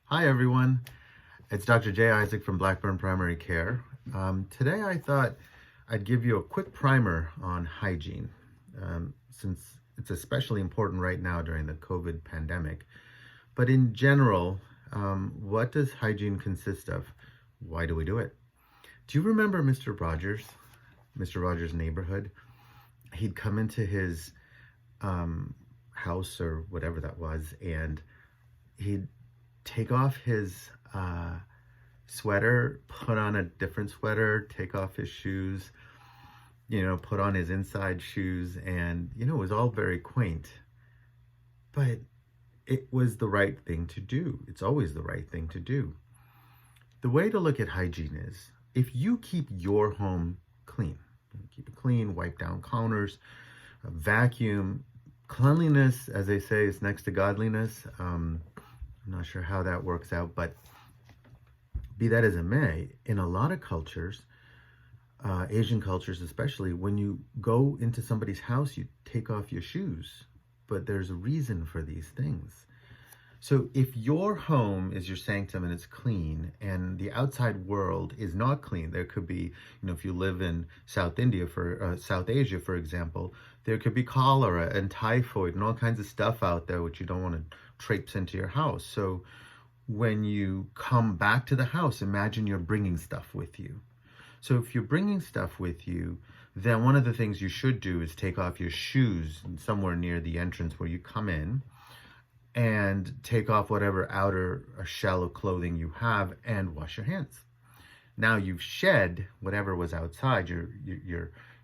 Hi everyone, it's Dr. Jay Isaac from Blackburn Primary Care. Today I thought I'd give you a quick primer on hygiene, since it's especially important right now during the COVID pandemic. But in general, what does hygiene consist of? Why do we do it? Do you remember Mr. Rogers' neighborhood? He'd come into his house or whatever that was, and he'd take off his sweater, put on a different sweater, take off his shoes, put on his inside shoes, and, it was all very quaint. But it was the right thing to do. It's always the right thing to do. The way to look at hygiene is if you keep your home clean, keep it clean, wipe down counters, vacuum, cleanliness, as they say, is next to godliness. I'm not sure how that works out, but be that as it may, in a lot of cultures, Asian cultures especially, when you go into somebody's house, you take off your shoes. But there's a reason for these things. So if your home is your sanctum and it's clean, and the outside world is not clean, there could be, if you live in South Asia, for example, there could be cholera and typhoid and all kinds of stuff out there which you don't want to traipse into your house. So when you come back to the house, imagine you're bringing stuff with you. So if you're bringing stuff with you, then one of the things you should do is take off your shoes somewhere near the entrance where you come in, and take off whatever outer shell of clothing you have and wash your hands. Now you've shed whatever was outside.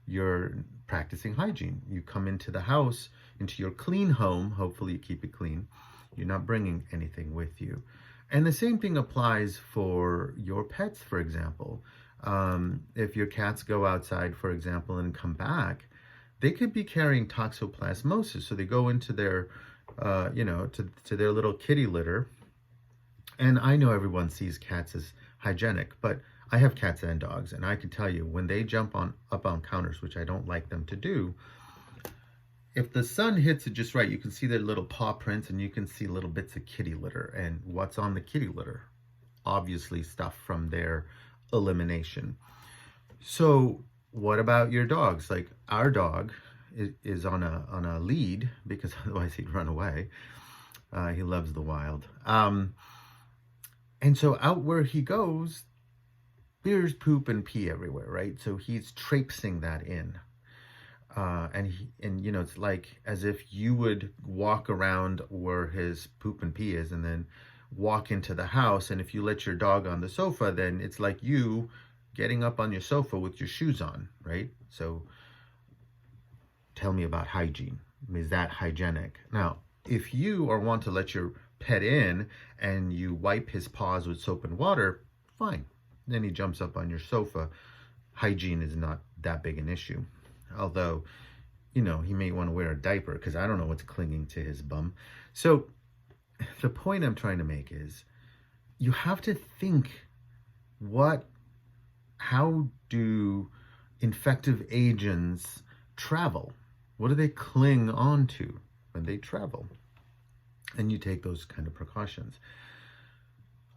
You're practicing hygiene. You come into the house, into your clean home. Hopefully you keep it clean. You're not bringing anything with you. And the same thing applies for your pets, for example. If your cats go outside, for example, and come back, they could be carrying toxoplasmosis. So they go into their to their little kitty litter. And I know everyone sees cats as hygienic, but I have cats and dogs, and I can tell you when they jump up on counters, which I don't like them to do, if the sun hits it just right, you can see their little paw prints and you can see little bits of kitty litter. And what's on the kitty litter? Obviously stuff from their elimination. So what about your dogs? Like our dog is on a lead because otherwise he'd run away. He loves the wild. And so out where he goes, there's poop and pee everywhere, right? So he's traipsing that in. And it's like as if you would walk around where his poop and pee is and then walk into the house. And if you let your dog on the sofa, then it's like you getting up on your sofa with your shoes on, right? So tell me about hygiene. Is that hygienic? Now, if you want to let your pet in and you wipe his paws with soap and water, fine. Then he jumps up on your sofa. Hygiene is not that big an issue. Although, he may want to wear a diaper because I don't know what's clinging to his bum. So the point I'm trying to make is you have to think how do infective agents travel? What do they cling on to when they travel? And you take those kind of precautions.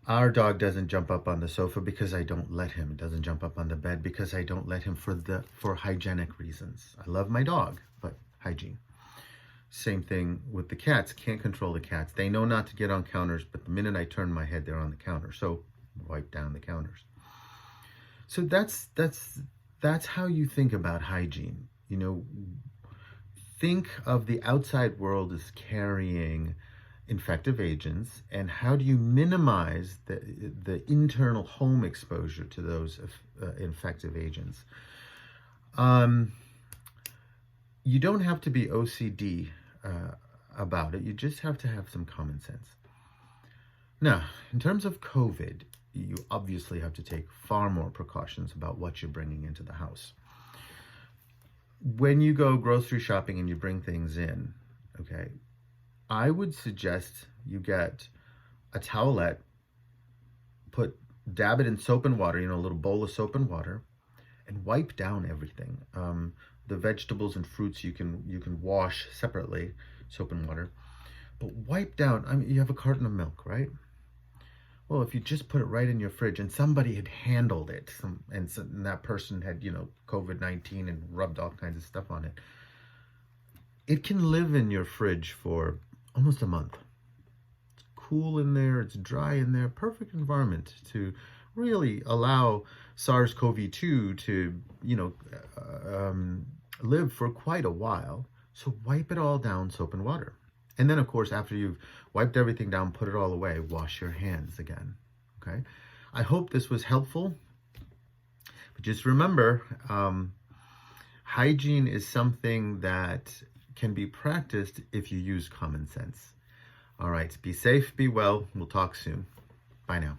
Our dog doesn't jump up on the sofa because I don't let him. It doesn't jump up on the bed because I don't let him for hygienic reasons. I love my dog, but hygiene. Same thing with the cats. Can't control the cats. They know not to get on counters, but the minute I turn my head, they're on the counter. So wipe down the counters. So that's how you think about hygiene. Think of the outside world as carrying infective agents, and how do you minimize the internal home exposure to those infective agents? You don't have to be OCD about it. You just have to have some common sense. Now, in terms of COVID, you obviously have to take far more precautions about what you're bringing into the house. When you go grocery shopping and you bring things in, okay, I would suggest you get a towelette, dab it in soap and water, a little bowl of soap and water, and wipe down everything. The vegetables and fruits you can wash separately, soap and water, but wipe down. You have a carton of milk, right? Well, if you just put it right in your fridge and somebody had handled it, and that person had, COVID-19 and rubbed all kinds of stuff on it, it can live in your fridge for almost a month. It's cool in there, it's dry in there, perfect environment to really allow SARS-CoV-2 to, live for quite a while. So wipe it all down, soap and water. And then, of course, after you've wiped everything down, put it all away, wash your hands again. Okay? I hope this was helpful. But just remember, hygiene is something that can be practiced if you use common sense. All right. Be safe, be well. We'll talk soon. Bye now.